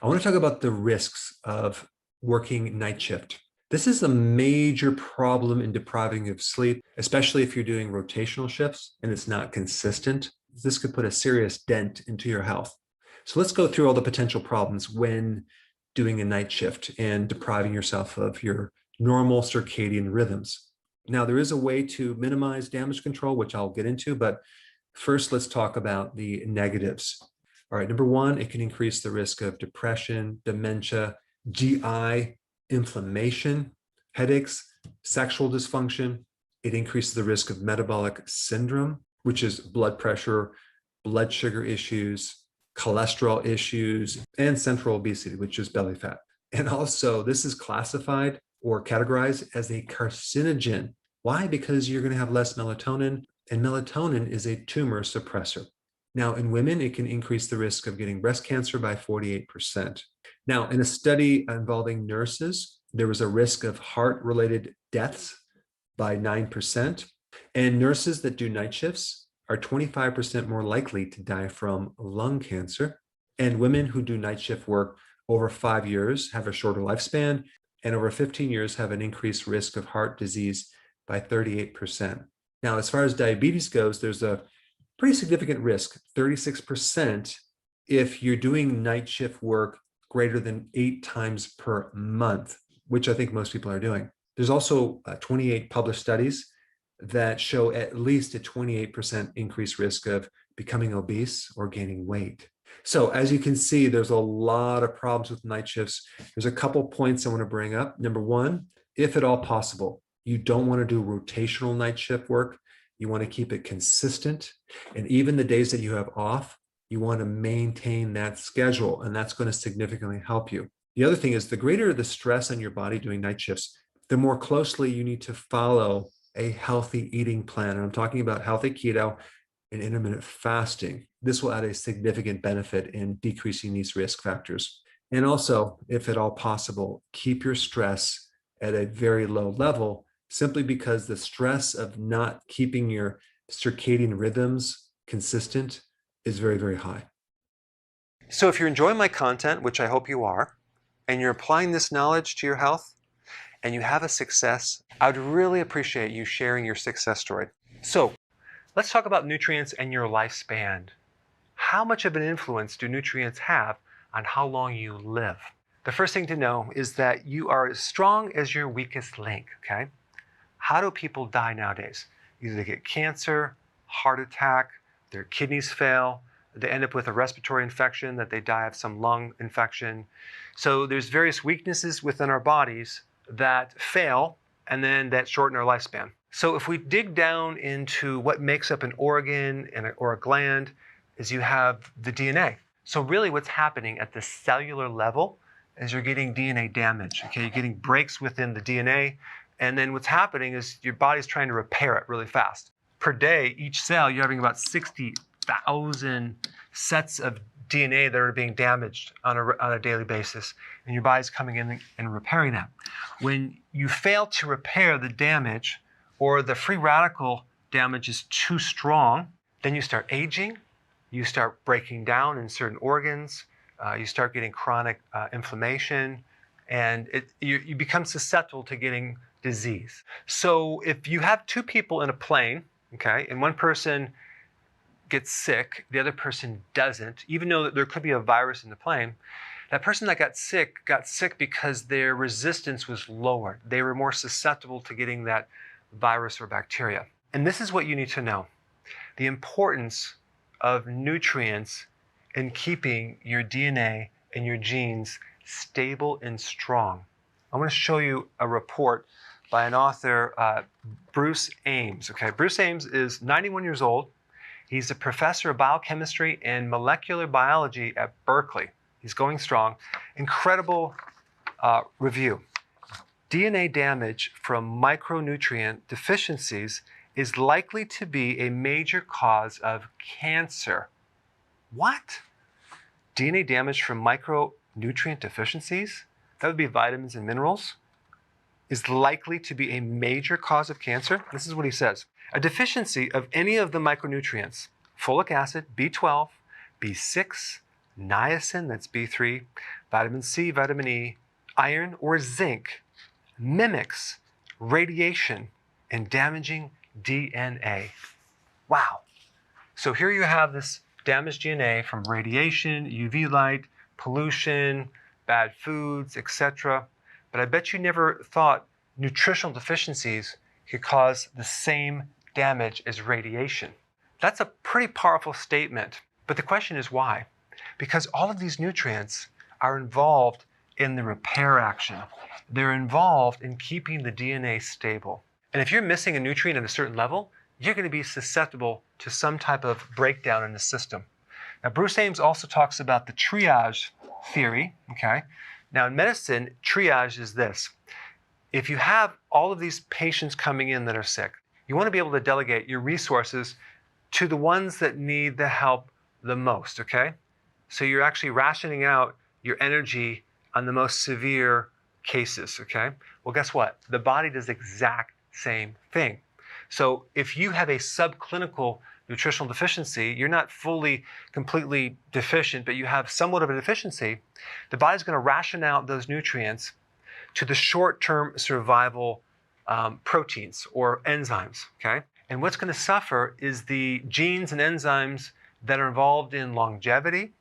I want to talk about the risks of working night shift. This is a major problem in depriving you of sleep, especially if you're doing rotational shifts and it's not consistent. This could put a serious dent into your health. So let's go through all the potential problems when doing a night shift and depriving yourself of your normal circadian rhythms. Now, there is a way to minimize damage control, which I'll get into, but first, let's talk about the negatives. All right, number one, it can increase the risk of depression, dementia, GI inflammation, headaches, sexual dysfunction. It increases the risk of metabolic syndrome, which is blood pressure, blood sugar issues, cholesterol issues, and central obesity, which is belly fat. And also, this is classified or categorized as a carcinogen. Why? Because you're going to have less melatonin, and melatonin is a tumor suppressor. Now, in women, it can increase the risk of getting breast cancer by 48%. Now, in a study involving nurses, there was a risk of heart-related deaths by 9%, and nurses that do night shifts are 25% more likely to die from lung cancer. And women who do night shift work over 5 years have a shorter lifespan, and over 15 years have an increased risk of heart disease by 38%. Now, as far as diabetes goes, there's a pretty significant risk, 36%, if you're doing night shift work greater than 8 times per month, which I think most people are doing. There's also 28 published studies that show at least a 28% increased risk of becoming obese or gaining weight. So as you can see, there's a lot of problems with night shifts. There's a couple points I want to bring up. Number one, if at all possible, you don't want to do rotational night shift work. You want to keep it consistent. And even the days that you have off, you want to maintain that schedule, and that's going to significantly help you. The other thing is the greater the stress on your body doing night shifts, the more closely you need to follow a healthy eating plan. And I'm talking about healthy keto and intermittent fasting. This will add a significant benefit in decreasing these risk factors. And also, if at all possible, keep your stress at a very low level, simply because the stress of not keeping your circadian rhythms consistent is very, very high. So if you're enjoying my content, which I hope you are, and you're applying this knowledge to your health, and you have a success, I would really appreciate you sharing your success story. So let's talk about nutrients and your lifespan. How much of an influence do nutrients have on how long you live? The first thing to know is that you are as strong as your weakest link, okay? How do people die nowadays? Either they get cancer, heart attack, their kidneys fail, they end up with a respiratory infection, that they die of some lung infection. So there's various weaknesses within our bodies that fail and then that shorten our lifespan. So if we dig down into what makes up an organ or a gland, is you have the DNA. So really what's happening at the cellular level is you're getting DNA damage. Okay, you're getting breaks within the DNA, and then what's happening is your body's trying to repair it really fast. Per day, each cell, you're having about 60,000 sets of DNA that are being damaged on a daily basis, and your body's coming in and repairing that. When you fail to repair the damage, or the free radical damage is too strong, then you start aging, you start breaking down in certain organs, you start getting chronic inflammation, and you become susceptible to getting disease. So if you have two people in a plane, okay, and one person gets sick, the other person doesn't, even though there could be a virus in the plane, that person that got sick because their resistance was lowered. They were more susceptible to getting that virus or bacteria. And this is what you need to know: the importance of nutrients in keeping your DNA and your genes stable and strong. I want to show you a report by an author, Bruce Ames. Okay, Bruce Ames is 91 years old. He's a professor of biochemistry and molecular biology at Berkeley. He's going strong. Incredible review. DNA damage from micronutrient deficiencies is likely to be a major cause of cancer. What? DNA damage from micronutrient deficiencies? That would be vitamins and minerals, is likely to be a major cause of cancer? This is what he says. A deficiency of any of the micronutrients, folic acid, B12, B6, niacin, that's B3, vitamin C, vitamin E, iron, or zinc mimics radiation and damaging DNA. Wow. So here you have this damaged DNA from radiation, UV light, pollution, bad foods, etc. But I bet you never thought nutritional deficiencies could cause the same damage as radiation. That's a pretty powerful statement. But the question is why? Because all of these nutrients are involved in the repair action. They're involved in keeping the DNA stable. And if you're missing a nutrient at a certain level, you're going to be susceptible to some type of breakdown in the system. Now, Bruce Ames also talks about the triage theory, okay? Now, in medicine, triage is this. If you have all of these patients coming in that are sick, you want to be able to delegate your resources to the ones that need the help the most, okay? So you're actually rationing out your energy on the most severe cases, okay? Well, guess what? The body does the exact same thing. So if you have a subclinical nutritional deficiency, you're not fully, completely deficient, but you have somewhat of a deficiency, the body's going to ration out those nutrients to the short-term survival proteins or enzymes, okay? And what's going to suffer is the genes and enzymes that are involved in longevity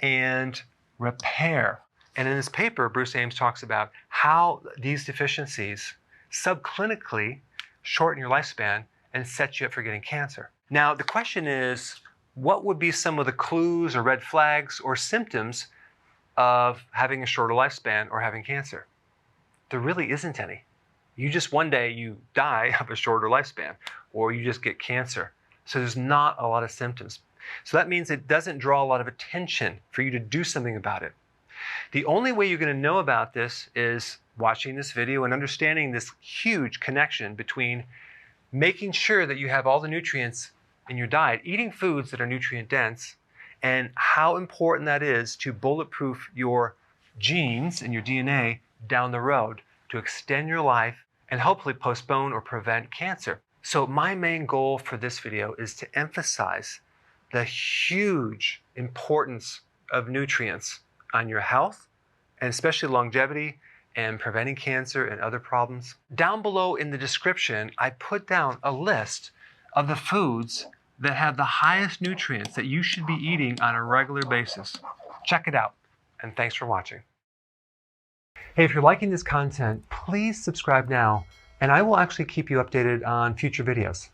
and repair. And in this paper, Bruce Ames talks about how these deficiencies subclinically shorten your lifespan and set you up for getting cancer. Now, the question is, what would be some of the clues or red flags or symptoms of having a shorter lifespan or having cancer? There really isn't any. You just one day you die of a shorter lifespan or you just get cancer. So there's not a lot of symptoms. So that means it doesn't draw a lot of attention for you to do something about it. The only way you're going to know about this is watching this video and understanding this huge connection between making sure that you have all the nutrients in your diet, eating foods that are nutrient dense, and how important that is to bulletproof your genes and your DNA down the road to extend your life and hopefully postpone or prevent cancer. So my main goal for this video is to emphasize the huge importance of nutrients on your health, and especially longevity and preventing cancer and other problems. Down below in the description, I put down a list of the foods that have the highest nutrients that you should be eating on a regular basis. Check it out, and thanks for watching. Hey, if you're liking this content, please subscribe now, and I will actually keep you updated on future videos.